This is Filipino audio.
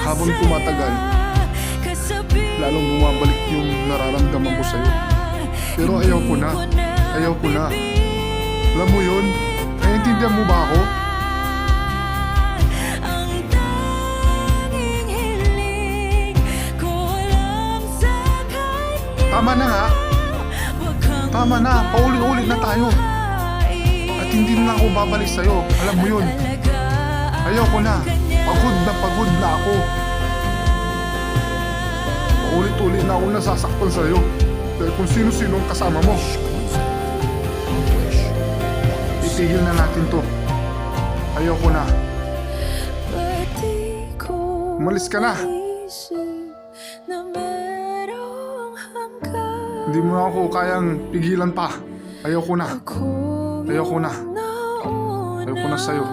habang tumatagal, lalong bumabalik yung nararamdaman ko sa'yo. Pero ayaw ko na. Ayaw ko na. Alam mo yun? Naiintindihan mo ba ako? Tama na nga. Tama na. Paulit-ulit na tayo. At hindi na ako babalik sa'yo. Alam mo yun. Ayaw ko na. Pagod na ako. Paulit-ulit na ako nasasaktan sa'yo. Dahil kung sino-sino ang kasama mo. Itigil na natin to. Ayaw ko na. Umalis ka na. Hindi mo na ako kayang pigilan pa. Ayaw ko na. Ayaw ko na. Ayaw ko na sa'yo.